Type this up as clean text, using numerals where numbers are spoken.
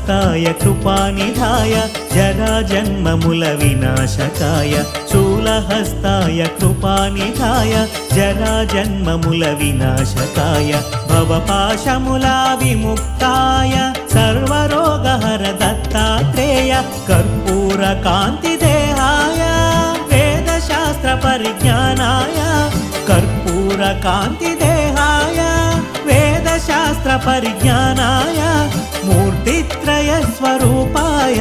शूलहस्ताय कृपानिधाय जराजन्ममुल विनाशकाय शूलहस्ताय कृपानिधाय जराजन्ममुल विनाशकाय भवपाशमुला विमुक्ताय सर्वरोगहर Dattatreya कर्पूरकान्तिदेहाय वेदशास्त्रपरिज्ञानाय कर्पूरकान्तिदेहाय वेदशास्त्रपरिज्ञानाय मूर्तित्रयस्वरूपाय